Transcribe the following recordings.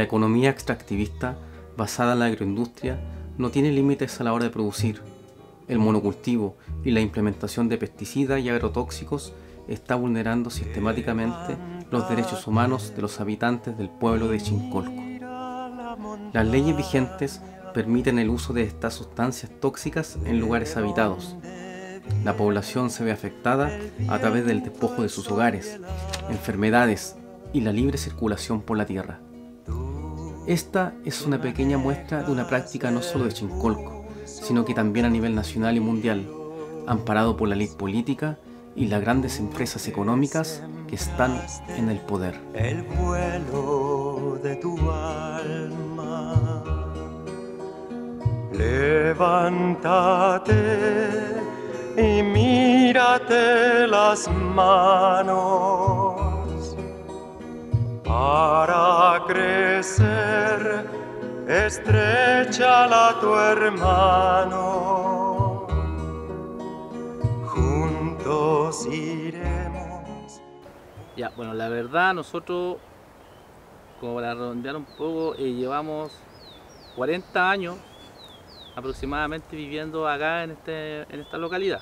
economía extractivista, basada en la agroindustria, no tiene límites a la hora de producir. El monocultivo y la implementación de pesticidas y agrotóxicos está vulnerando sistemáticamente los derechos humanos de los habitantes del pueblo de Chincolco. Las leyes vigentes permiten el uso de estas sustancias tóxicas en lugares habitados. La población se ve afectada a través del despojo de sus hogares, enfermedades y la libre circulación por la tierra. Esta es una pequeña muestra de una práctica no solo de Chincolco, sino que también a nivel nacional y mundial, amparado por la ley política y las grandes empresas económicas que están en el poder. El vuelo de tu alma, levántate y mírate las manos para crecer, estréchala a tu hermano, juntos iremos. Ya, bueno, la verdad nosotros, como para redondear un poco, llevamos 40 años aproximadamente viviendo acá en esta localidad.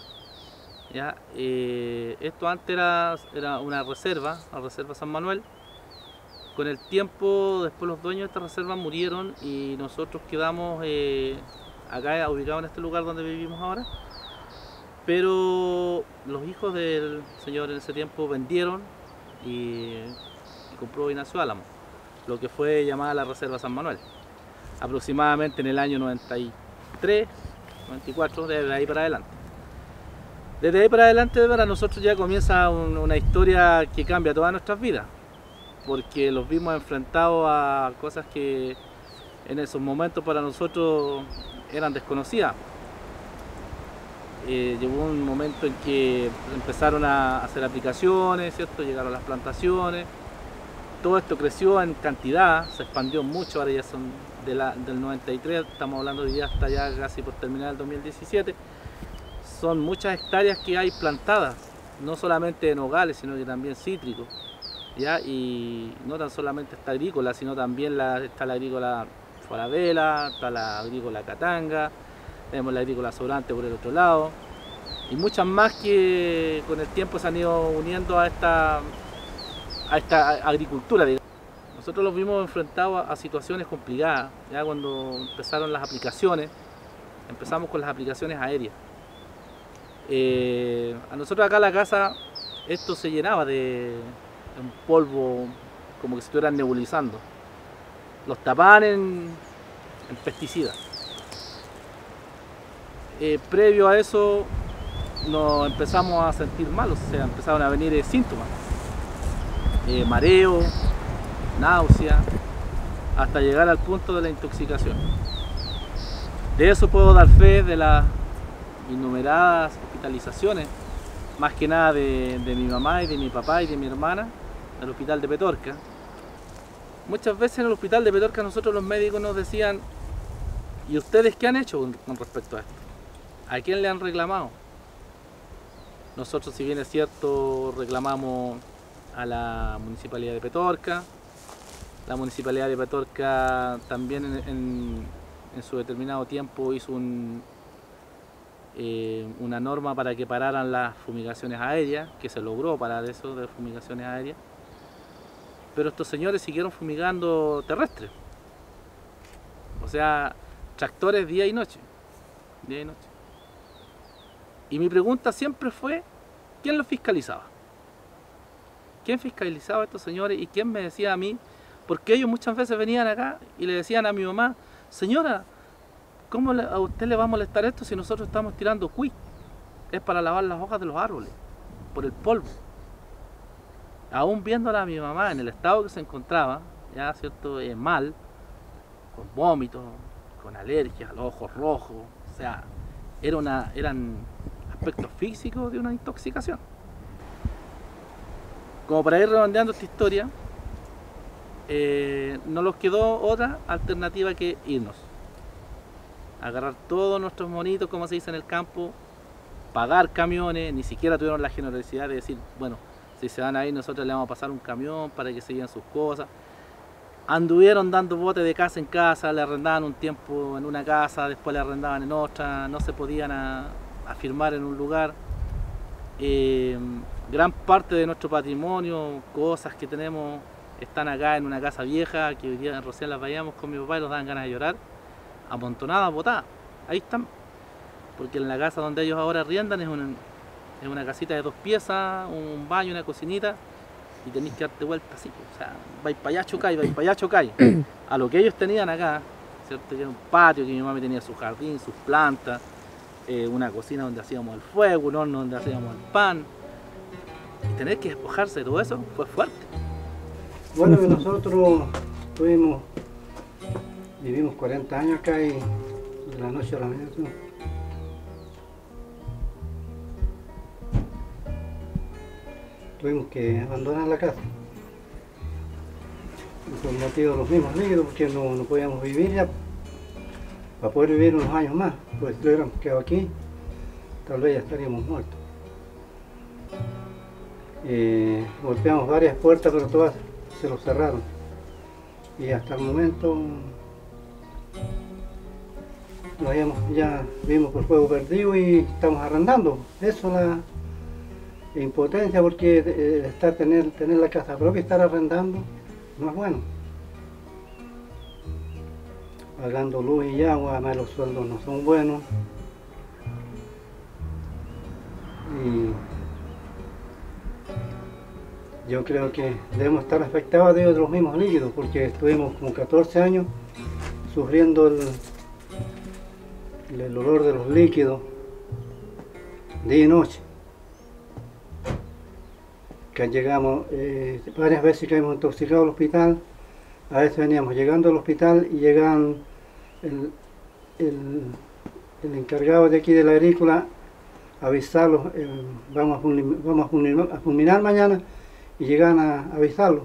¿Ya? Esto antes era una reserva, la reserva San Manuel. Con el tiempo, después los dueños de esta reserva murieron y nosotros quedamos acá ubicados en este lugar donde vivimos ahora. Pero los hijos del señor en ese tiempo vendieron y compró y nació Álamo, lo que fue llamada la Reserva San Manuel. Aproximadamente en el año 93, 94, desde ahí para adelante. Desde ahí para adelante para nosotros ya comienza una historia que cambia todas nuestras vidas, porque los vimos enfrentados a cosas que en esos momentos para nosotros eran desconocidas. Llegó un momento en que empezaron a hacer aplicaciones, ¿cierto? Llegaron las plantaciones, todo esto creció en cantidad, se expandió mucho, ahora ya son del 93, estamos hablando de ya hasta ya casi por terminar el 2017, son muchas hectáreas que hay plantadas, no solamente en nogales, sino que también cítricos, ¿ya? Y no tan solamente está agrícola, sino también está la agrícola Falabella, está la agrícola Catanga, tenemos la agrícola Sobrante por el otro lado, y muchas más que con el tiempo se han ido uniendo a esta agricultura, digamos. Nosotros los vimos enfrentados a situaciones complicadas, ya cuando empezaron las aplicaciones, empezamos con las aplicaciones aéreas. A nosotros acá en la casa esto se llenaba de un polvo como que se estuvieran nebulizando. Los tapaban en pesticidas. Previo a eso nos empezamos a sentir mal, o sea, empezaron a venir síntomas. Mareo, náusea, hasta llegar al punto de la intoxicación. De eso puedo dar fe de las innumeradas hospitalizaciones, más que nada de mi mamá y de mi papá y de mi hermana, al hospital de Petorca. Muchas veces en el hospital de Petorca nosotros los médicos nos decían: ¿y ustedes qué han hecho con respecto a esto? ¿A quién le han reclamado? Nosotros, si bien es cierto, reclamamos a la Municipalidad de Petorca. La Municipalidad de Petorca también en su determinado tiempo hizo una norma para que pararan las fumigaciones aéreas, que se logró parar eso de fumigaciones aéreas. Pero estos señores siguieron fumigando terrestres. O sea, tractores día y noche. Día y noche. Y mi pregunta siempre fue: ¿quién los fiscalizaba? ¿Quién fiscalizaba a estos señores y quién me decía a mí? Porque ellos muchas veces venían acá y le decían a mi mamá: señora, ¿cómo a usted le va a molestar esto si nosotros estamos tirando cuy? Es para lavar las hojas de los árboles, por el polvo. Aún viéndola a mi mamá en el estado que se encontraba, ya cierto, mal, con vómitos, con alergias, los ojos rojos, o sea, eran aspectos físicos de una intoxicación. Como para ir redondeando esta historia, no nos quedó otra alternativa que irnos. Agarrar todos nuestros monitos, como se dice en el campo, pagar camiones, ni siquiera tuvieron la generosidad de decir: bueno, si se van a ir nosotros le vamos a pasar un camión para que se lleven sus cosas. anduvieron dando botes de casa en casa, le arrendaban un tiempo en una casa, después le arrendaban en otra, no se podían afirmar en un lugar. Gran parte de nuestro patrimonio, cosas que tenemos, están acá en una casa vieja, que hoy día recién las vayamos con mi papá y nos dan ganas de llorar, amontonadas, botadas, ahí están. Porque en la casa donde ellos ahora arriendan es una casita de 2 piezas, un baño, una cocinita, y tenéis que darte vuelta así, o sea, vais para allá, chocáis, vais para allá, chocáis. A lo que ellos tenían acá, ¿cierto? Que era un patio, que mi mamá tenía su jardín, sus plantas, una cocina donde hacíamos el fuego, un horno donde hacíamos el pan. Y tener que despojarse de todo eso fue fuerte. Bueno, que nosotros vivimos 40 años acá y de la noche a la mañana. Tuvimos que abandonar la casa. Por motivo de los mismos líquidos, porque no podíamos vivir ya. Para poder vivir unos años más, pues si hubiéramos quedado aquí, tal vez ya estaríamos muertos. Golpeamos varias puertas, pero todas se los cerraron. Y hasta el momento ya vivimos por fuego perdido y estamos arrendando. Eso la impotencia, porque tener la casa propia y estar arrendando no es bueno. Pagando luz y agua, además los sueldos no son buenos. Y yo creo que debemos estar afectados de los mismos líquidos, porque estuvimos como 14 años sufriendo el olor de los líquidos día y noche. Que llegamos, varias veces que hemos intoxicado al hospital, a veces veníamos llegando al hospital y llegaban el encargado de aquí de la agrícola a avisarlos, vamos a fulminar mañana, y llegaban a avisarlos.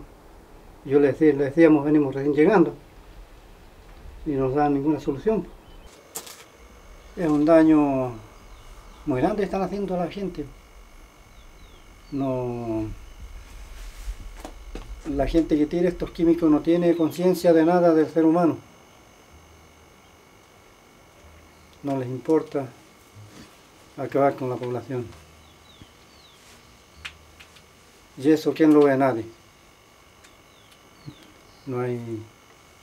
Yo les decíamos, venimos recién llegando, y no nos daban ninguna solución. Es un daño muy grande que están haciendo a la gente. La gente que tira estos químicos no tiene conciencia de nada del ser humano. No les importa acabar con la población. Y eso, ¿quién lo ve? Nadie. No hay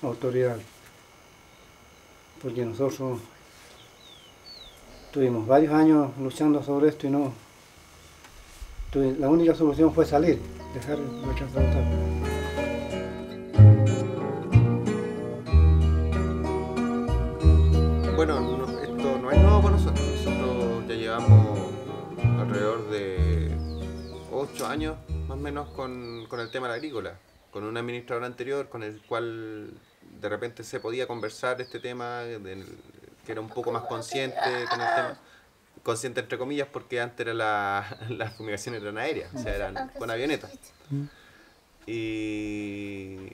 autoridad. Porque nosotros tuvimos varios años luchando sobre esto y la única solución fue salir, dejar la casa botada. Bueno, esto no es nuevo para nosotros. Nosotros ya llevamos alrededor de 8 años más o menos con el tema agrícola, con un administrador anterior con el cual de repente se podía conversar este tema, que era un poco más consciente con el tema. Consciente entre comillas, porque antes era las fumigaciones eran aéreas, o sea, eran con avionetas. Y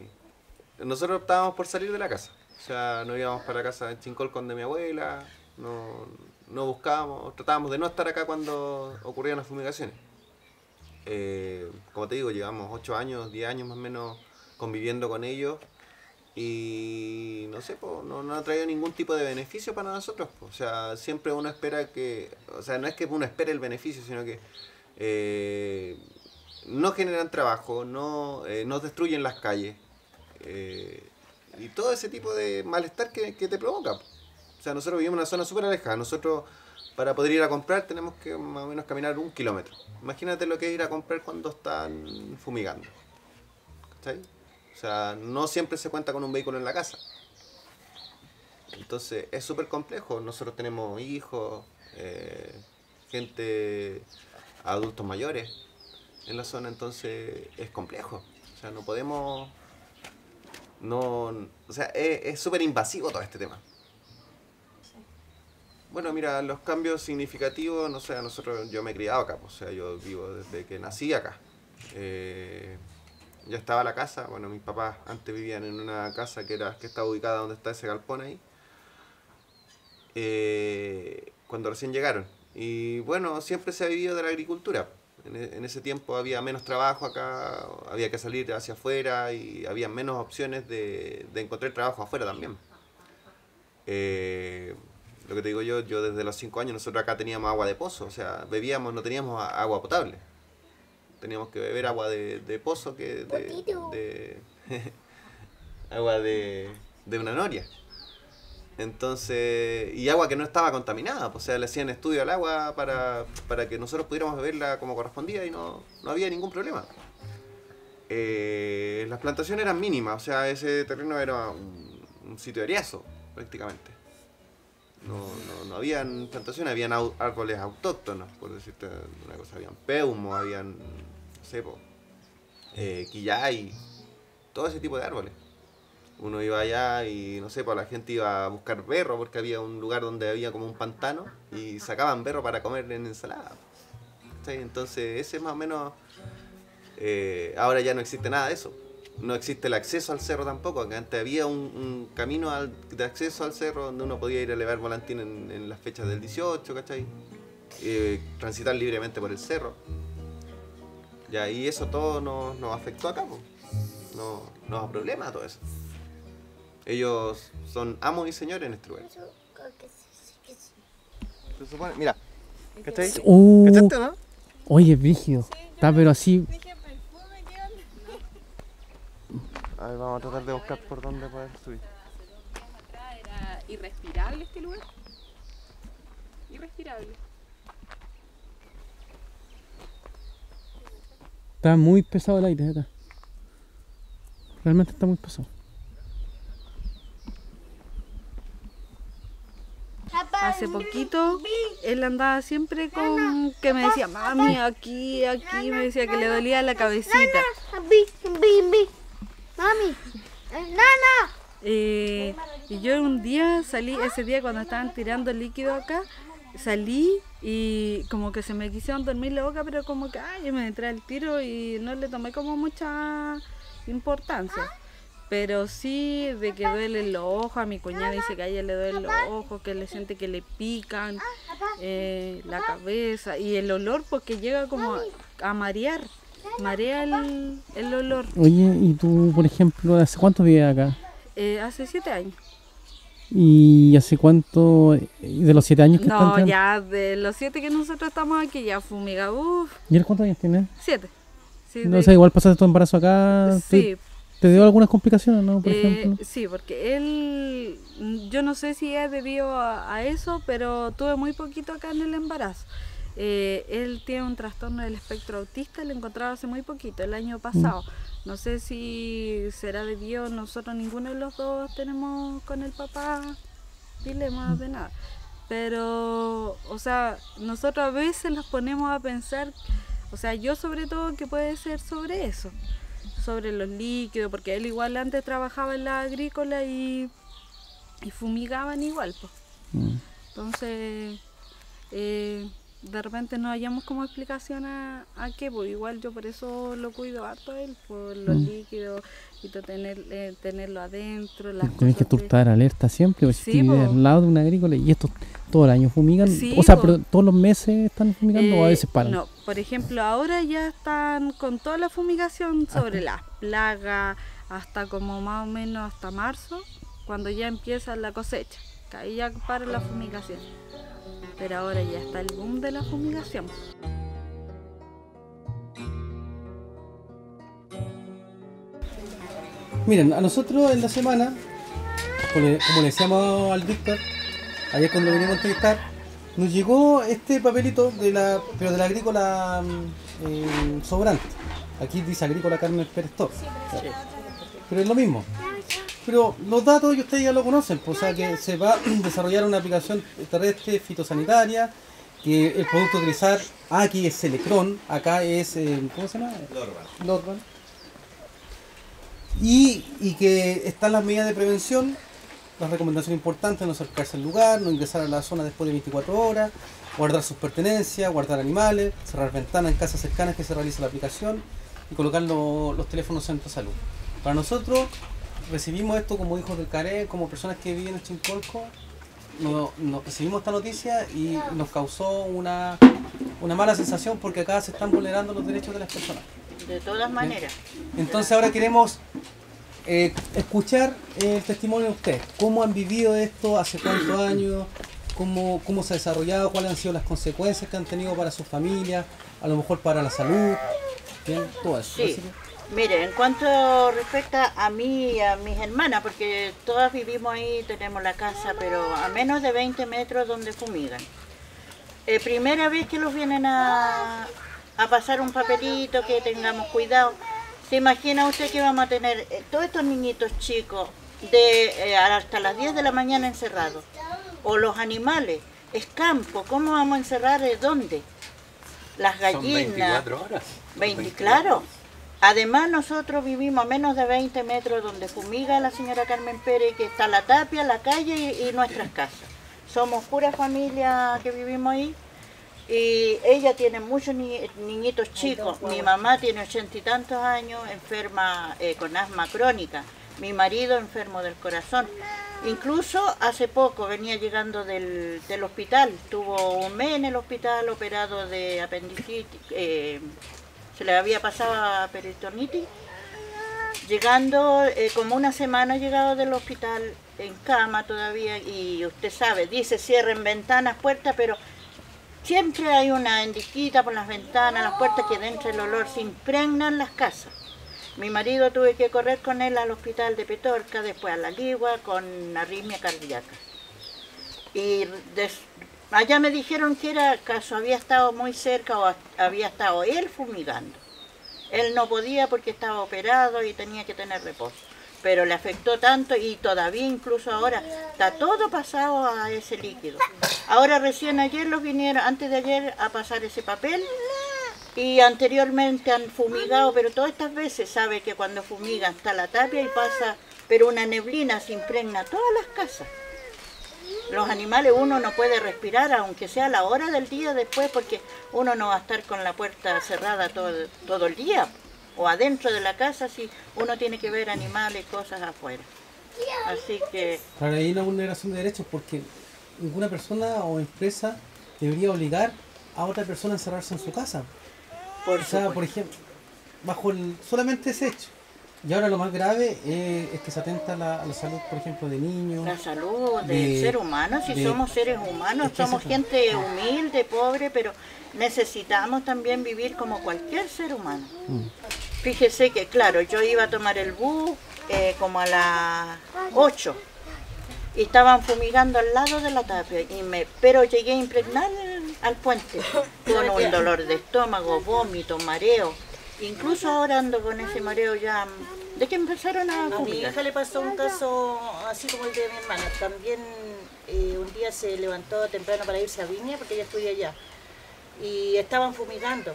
nosotros optábamos por salir de la casa, o sea, no íbamos para la casa en Chincolcón de mi abuela, no buscábamos, tratábamos de no estar acá cuando ocurrían las fumigaciones. Como te digo, llevamos 8 años, 10 años más o menos conviviendo con ellos. Y no sé, no ha traído ningún tipo de beneficio para nosotros. O sea, siempre uno espera o sea, no es que uno espere el beneficio, sino que no generan trabajo, no destruyen las calles, y todo ese tipo de malestar que te provoca. O sea, nosotros vivimos en una zona súper alejada. Nosotros, para poder ir a comprar, tenemos que más o menos caminar 1 kilómetro. Imagínate lo que es ir a comprar cuando están fumigando. ¿Cachai? O sea, no siempre se cuenta con un vehículo en la casa. Entonces es súper complejo. Nosotros tenemos hijos, gente, adultos mayores en la zona, entonces es complejo. O sea, no podemos... o sea, es súper invasivo todo este tema. Bueno, mira, los cambios significativos, no sé, yo me he criado acá, o sea, yo vivo desde que nací acá. Ya estaba la casa, bueno, mis papás antes vivían en una casa que estaba ubicada donde está ese galpón ahí, cuando recién llegaron. Y bueno, siempre se ha vivido de la agricultura. En ese tiempo había menos trabajo acá, había que salir hacia afuera y había menos opciones de encontrar trabajo afuera también. Lo que te digo yo desde los 5 años, nosotros acá teníamos agua de pozo, o sea, bebíamos, no teníamos agua potable. Teníamos que beber agua de pozo, que de agua de una noria. Entonces, y agua que no estaba contaminada, pues, o sea, le hacían estudio al agua para que nosotros pudiéramos beberla como correspondía y no había ningún problema. Las plantaciones eran mínimas, o sea, ese terreno era un sitio eriazo, prácticamente. No habían plantaciones, habían árboles autóctonos, por decirte una cosa, habían peumo, habían, no sé, quillay, todo ese tipo de árboles. Uno iba allá y, no sé, pues la gente iba a buscar berro porque había un lugar donde había como un pantano y sacaban berro para comer en ensalada. ¿Sí? Entonces ese más o menos, ahora ya no existe nada de eso. No existe el acceso al cerro tampoco, que antes había un camino de acceso al cerro donde uno podía ir a elevar volantín en las fechas del 18, ¿cachai? Transitar libremente por el cerro. Ya, y eso todo nos afectó acá, pues. Nos da problema todo eso. Ellos son amos y señores en este lugar. Se supone, mira, ¿cachai? ¿Cachaste, no? Oye, brígido. Está pero así. A ver, vamos a tratar de buscar por dónde poder subir. Era irrespirable este lugar. Irrespirable. Está muy pesado el aire acá. Realmente está muy pesado. Hace poquito él andaba siempre con que me decía, mami, aquí, me decía que le dolía la cabecita. Mami, nana. Y yo un día salí, ese día cuando estaban tirando el líquido acá, salí y como que se me quisieron dormir la boca, pero como que yo me entré al tiro y no le tomé como mucha importancia. Pero sí de que duelen los ojos, a mi cuñada dice que a ella le duelen los ojos, que le siente que le pican la cabeza y el olor porque llega como a marear, marea el olor. Oye, ¿y tú, por ejemplo, hace cuánto vives acá? Hace 7 años. ¿Y hace cuánto, de los 7 años que están? No, ya de los 7 que nosotros estamos aquí ya fumigado. ¿Y él cuántos años tiene? 7. Sí, No, o sea, igual pasaste tu embarazo acá. Sí. ¿Te dio algunas complicaciones, no? Por ejemplo. Sí, porque él, yo no sé si es debido a eso, pero tuve muy poquito acá en el embarazo. Él tiene un trastorno del espectro autista, lo encontraba hace muy poquito, el año pasado. No sé si será debido, nosotros ninguno de los dos tenemos con el papá dilemas de nada. Pero, o sea, nosotros a veces nos ponemos a pensar, o sea, yo sobre todo que puede ser sobre eso. Sobre los líquidos, porque él igual antes trabajaba en la agrícola y fumigaban igual, pues. Entonces, de repente no hallamos como explicación a qué, pues igual yo por eso lo cuido harto a él, por los líquidos y tenerlo adentro. Tienes que estar alerta siempre, porque Sí, si vives al lado de una agrícola y estos todo el año fumigan, Sí, o sea, pero todos los meses están fumigando o a veces paran. No, por ejemplo, ahora ya están con toda la fumigación sobre las plagas, hasta como más o menos hasta marzo, cuando ya empieza la cosecha, que ahí ya para la fumigación. Pero ahora ya está el boom de la fumigación. Miren, a nosotros en la semana, como le decíamos al Víctor, ayer cuando lo vinimos a entrevistar, nos llegó este papelito pero de la agrícola sobrante. Aquí dice agrícola Carmen Pérez Torres. Pero es lo mismo. Pero los datos ustedes ya lo conocen, pues, o sea que se va a desarrollar una aplicación terrestre fitosanitaria, que el producto a utilizar, aquí es Selecron, acá es, ¿cómo se llama? Lorban. Y que están las medidas de prevención, las recomendaciones importantes: no acercarse al lugar, no ingresar a la zona después de 24 horas, guardar sus pertenencias, guardar animales, cerrar ventanas en casas cercanas que se realiza la aplicación y colocar los teléfonos centro de salud. Para nosotros, recibimos esto como hijos del CARE, como personas que viven en Chincolco, nos recibimos esta noticia y nos causó una una mala sensación porque acá se están vulnerando los derechos de las personas. De todas maneras. Entonces ahora queremos escuchar el testimonio de ustedes. ¿Cómo han vivido esto? ¿Hace cuántos años? ¿Cómo se ha desarrollado? ¿Cuáles han sido las consecuencias que han tenido para sus familias? A lo mejor para la salud. Bien, todo eso. Sí. Mire, en cuanto respecta a mí y a mis hermanas, porque todas vivimos ahí, tenemos la casa, pero a menos de 20 metros donde fumigan. Primera vez que los vienen a pasar un papelito, que tengamos cuidado. ¿Se imagina usted que vamos a tener todos estos niñitos chicos hasta las 10 de la mañana encerrados? O los animales, es campo, ¿cómo vamos a encerrar? ¿Dónde? Las gallinas. Son 24 horas. 20, claro. Además nosotros vivimos a menos de 20 metros donde fumiga la señora Carmen Pérez, que está la tapia, la calle y nuestras casas. Somos pura familia que vivimos ahí. Y ella tiene muchos niñitos chicos. Mi mamá tiene 80 y tantos años, enferma con asma crónica. Mi marido enfermo del corazón. Incluso hace poco venía llegando del hospital. Tuvo un mes en el hospital operado de apendicitis. Se le había pasado a peritonitis. Llegando, como una semana llegado del hospital, en cama todavía. Y usted sabe, dice cierren ventanas, puertas, pero siempre hay una endiquita por las ventanas, las puertas, que dentro el olor se impregnan las casas. Mi marido tuve que correr con él al hospital de Petorca, después a La Ligua, con arritmia cardíaca. Y allá me dijeron que era caso, había estado muy cerca o había estado él fumigando. Él no podía porque estaba operado y tenía que tener reposo. Pero le afectó tanto y todavía incluso ahora está todo pasado a ese líquido. Ahora recién ayer los vinieron, antes de ayer, a pasar ese papel. Y anteriormente han fumigado, pero todas estas veces sabe que cuando fumigan está la tapia y pasa, pero una neblina se impregna todas las casas. Los animales uno no puede respirar, aunque sea a la hora del día después, porque uno no va a estar con la puerta cerrada todo el día, o adentro de la casa, si uno tiene que ver animales, cosas afuera. Así que... Claro, hay una vulneración de derechos porque ninguna persona o empresa debería obligar a otra persona a encerrarse en su casa. Por ejemplo, bajo solamente ese hecho. Y ahora lo más grave es que se atenta a la salud, por ejemplo, de niños. La salud del ser humano, si somos seres humanos, somos gente humilde, pobre, pero necesitamos también vivir como cualquier ser humano. Fíjese que, claro, yo iba a tomar el bus como a las 8 y estaban fumigando al lado de la tapia, pero llegué a impregnar al puente con un dolor de estómago, vómito, mareo. Incluso ahora ando con ese mareo ya, de que empezaron a fumigar. A mi hija le pasó un caso así como el de mi hermana. También un día se levantó temprano para irse a Viña, porque ella estudia allá, y estaban fumigando.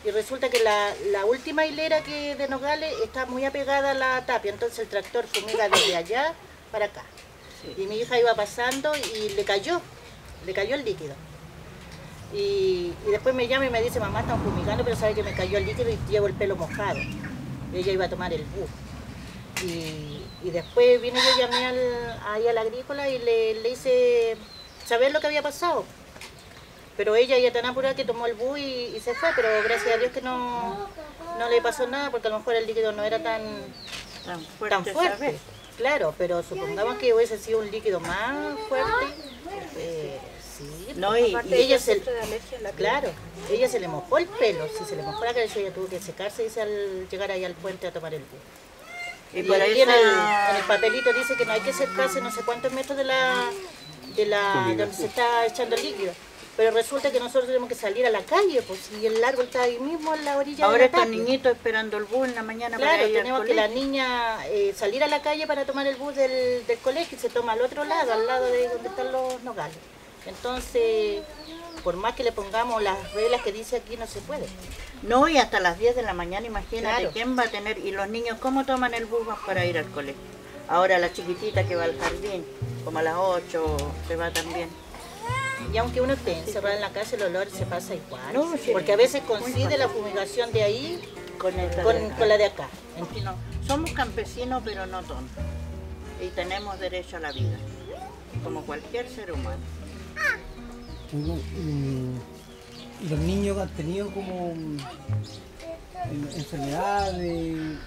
Y resulta que la última hilera de nogales está muy apegada a la tapia, entonces el tractor fumiga desde allá para acá. Sí. Y mi hija iba pasando y le cayó el líquido. Y después me llama y me dice, mamá, están fumigando, pero sabe que me cayó el líquido y llevo el pelo mojado. Ella iba a tomar el bus. Y después vine yo, llamé ahí a la agrícola y le hice saber lo que había pasado. Pero ella ya tan apurada que tomó el bus y se fue, pero gracias a Dios que no le pasó nada, porque a lo mejor el líquido no era tan fuerte. Claro, pero supongamos que hubiese sido un líquido más fuerte. Sí, no, y ella ella se le mojó el pelo, si se le mojó la cabeza ella tuvo que secarse, dice, al llegar ahí al puente a tomar el bus. Y por ahí en el papelito dice que no hay que acercarse no sé cuántos metros de donde se está echando el líquido. Pero resulta que nosotros tenemos que salir a la calle, pues, y el árbol está ahí mismo en la orilla. Ahora están niñitos esperando el bus en la mañana. Claro, para ir tenemos que la niña salir a la calle para tomar el bus del colegio y se toma al otro lado, al lado de donde están los nogales. Entonces, por más que le pongamos las reglas que dice aquí, no se puede. No, y hasta las 10 de la mañana, imagínate, claro. ¿Quién va a tener? Y los niños, ¿cómo toman el bus para ir al colegio? Ahora la chiquitita que va al jardín, como a las 8, se va también. Y aunque uno esté encerrado en la casa, el olor se pasa igual. No, sí, porque a veces coincide la fumigación de ahí con la de acá. No, somos campesinos, pero no tontos. Y tenemos derecho a la vida, como cualquier ser humano. ¿Y los niños han tenido como enfermedades,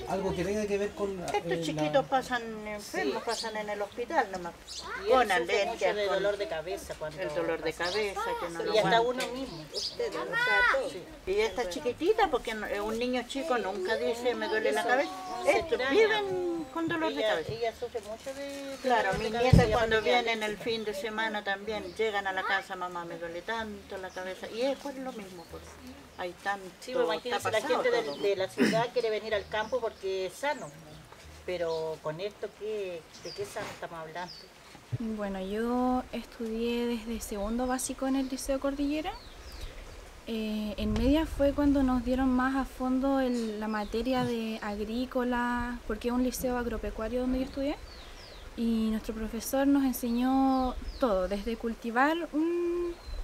algo que tenga que ver con Estos chiquitos pasan enfermos, pasan en el hospital nomás. Con alergias, de dolor de cabeza. Cuando el dolor de cabeza, que no lo y hasta aguantan. uno mismo, ustedes, o sea, todos. Y esta chiquitita, porque un niño chico nunca dice me duele la cabeza. se Estos extraña. viven con dolor de cabeza. Ella sufre mucho de Claro, dolor de mis cabeza, nietas y cuando aparte que vienen el alérgica. fin de semana también llegan a la casa, mamá me duele tanto la cabeza. Y es por lo mismo, pues. Hay tanto, Sí, pues imagínense, la gente de la ciudad quiere venir al campo porque es sano. Pero con esto, ¿de qué sano estamos hablando? Bueno, yo estudié desde segundo básico en el Liceo Cordillera. En media fue cuando nos dieron más a fondo la materia de agrícola, porque es un liceo agropecuario donde yo estudié. Y nuestro profesor nos enseñó todo, desde cultivar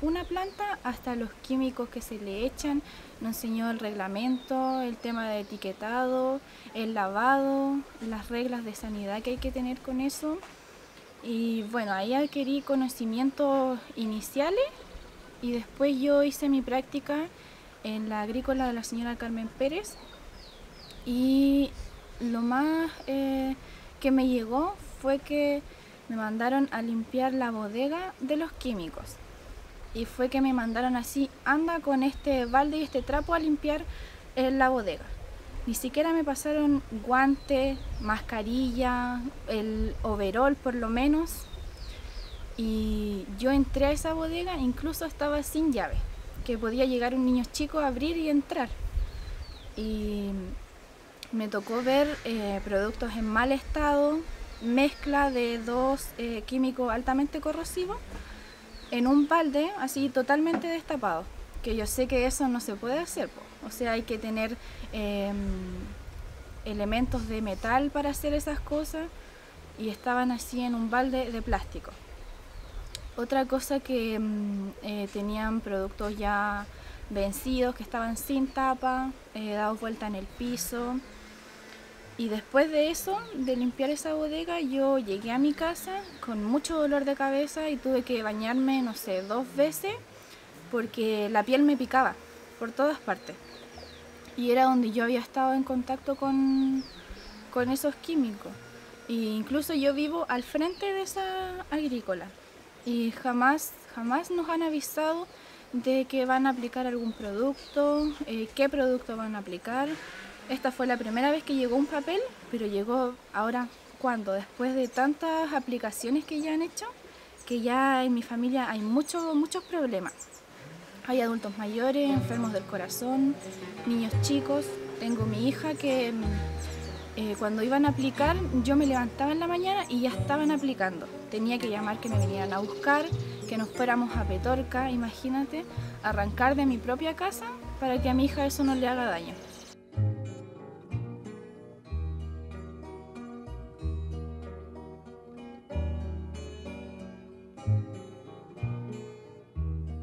una planta hasta los químicos que se le echan. Nos enseñó el reglamento, el tema de etiquetado, el lavado, las reglas de sanidad que hay que tener con eso. Y bueno, ahí adquirí conocimientos iniciales y después yo hice mi práctica en la agrícola de la señora Carmen Pérez. Y lo más que me llegó fue que me mandaron a limpiar la bodega de los químicos. Y fue que me mandaron así, anda con este balde y este trapo a limpiar la bodega. Ni siquiera me pasaron guantes, mascarilla, el overol por lo menos. Y yo entré a esa bodega, incluso estaba sin llave, que podía llegar un niño chico a abrir y entrar. Y me tocó ver productos en mal estado, mezcla de dos químicos altamente corrosivos, en un balde así totalmente destapado, que yo sé que eso no se puede hacer, o sea, hay que tener elementos de metal para hacer esas cosas y estaban así en un balde de plástico. Otra cosa que tenían productos ya vencidos, que estaban sin tapa, dados vuelta en el piso. Y después de eso, de limpiar esa bodega, yo llegué a mi casa con mucho dolor de cabeza y tuve que bañarme, no sé, 2 veces porque la piel me picaba por todas partes. Y era donde yo había estado en contacto con esos químicos. E incluso yo vivo al frente de esa agrícola y jamás nos han avisado de que van a aplicar algún producto, qué producto van a aplicar. Esta fue la primera vez que llegó un papel, pero llegó ahora, ¿cuándo? Después de tantas aplicaciones que ya han hecho, que ya en mi familia hay muchos problemas. Hay adultos mayores, enfermos del corazón, niños chicos. Tengo mi hija que cuando iban a aplicar, yo me levantaba en la mañana y ya estaban aplicando. Tenía que llamar que me vinieran a buscar, que nos fuéramos a Petorca, imagínate, arrancar de mi propia casa para que a mi hija eso no le haga daño.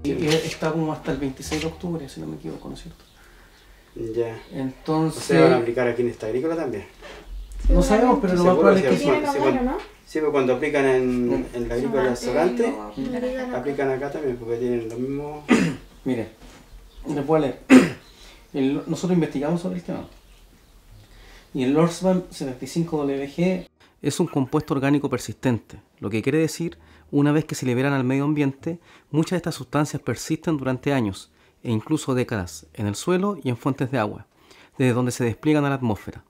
Y está como hasta el 26 de octubre, si no me equivoco, ¿no es cierto? Ya. Entonces... O sea, van a aplicar aquí en esta agrícola también. No sabemos, pero lo más probable es que sí. Sí, pero cuando aplican en la agrícola Solante, aplican acá también, porque tienen lo mismo... Mire, les voy a leer. Nosotros investigamos sobre el tema. Y el Lorsban 75WG es un compuesto orgánico persistente, lo que quiere decir, una vez que se liberan al medio ambiente, muchas de estas sustancias persisten durante años e incluso décadas en el suelo y en fuentes de agua, desde donde se despliegan a la atmósfera.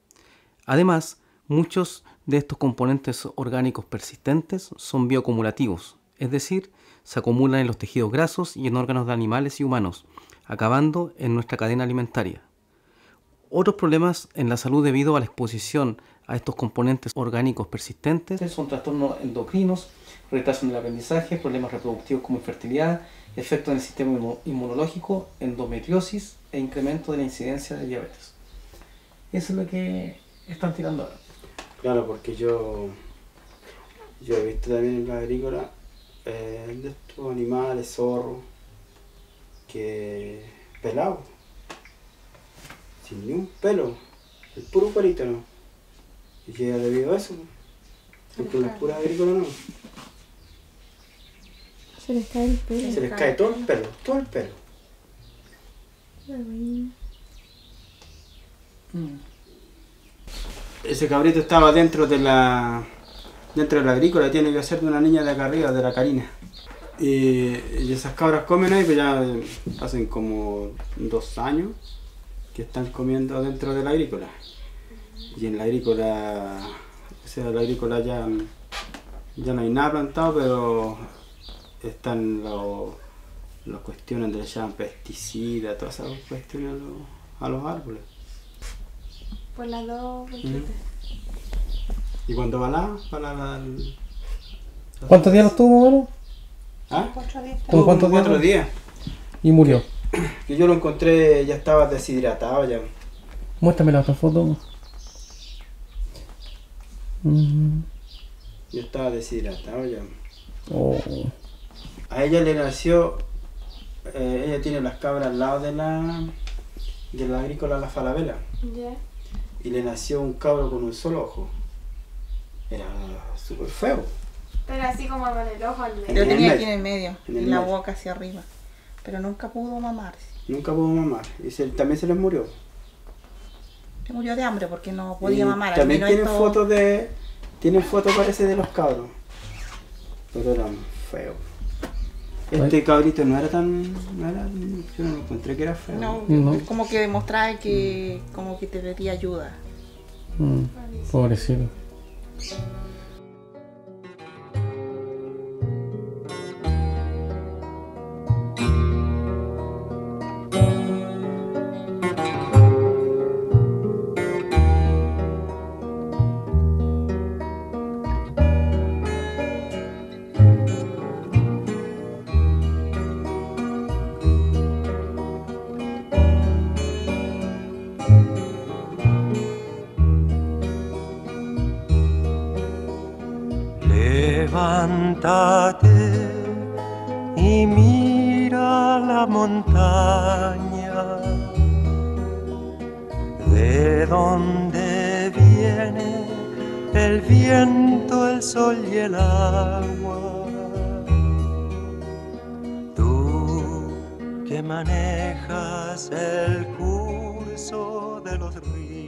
Además, muchos de estos componentes orgánicos persistentes son bioacumulativos, es decir, se acumulan en los tejidos grasos y en órganos de animales y humanos, acabando en nuestra cadena alimentaria. Otros problemas en la salud debido a la exposición a estos componentes orgánicos persistentes son trastornos endocrinos, retraso en el aprendizaje, problemas reproductivos como infertilidad, efectos en el sistema inmunológico, endometriosis e incremento de la incidencia de diabetes. Eso es lo que están tirando ahora. Claro, porque yo he visto también en la agrícola de estos animales, zorros, que pelados, sin ni un pelo, el puro pelito, ¿no? Y que debido a eso, porque en la pura agrícola no. Se les cae el pelo. Se les cae todo el pelo, todo el pelo. Ese cabrito estaba dentro de la agrícola, tiene que ser de una niña de acá arriba, de la Karina. Y esas cabras comen ahí, pues ya hacen como 2 años que están comiendo dentro de la agrícola. Y en la agrícola, o sea, la agrícola ya no hay nada plantado, pero están las cuestiones donde le llaman pesticidas, todas esas cuestiones a los árboles. Por las dos. ¿Y cuando va ¿Cuántos días los tuvo, bueno? ¿Ah? ¿Con cuántos días? 4 días. Y murió. Que yo lo encontré, ya estaba deshidratado ya. Muéstrame la otra foto. Yo estaba deshidratado ya. Oh. A ella le nació, ella tiene las cabras al lado de la agrícola La Falabella. Ya. Y le nació un cabro con un solo ojo. Era súper feo. Pero así como con el ojo al medio. Lo tenía aquí en el medio, En el y la medio. boca hacia arriba. Pero nunca pudo mamarse. Nunca pudo mamar. Y también se les murió. Se murió de hambre porque no podía Y mamar. también al menos tienen fotos tienen fotos parece de los cabros. Pero eran feos. Este cabrito no era yo no lo encontré que era feo. No, como que demostraba que como que te pedía ayuda. Pobrecito. Levántate y mira la montaña, de donde viene el viento, el sol y el agua. Tú que manejas el curso de los ríos,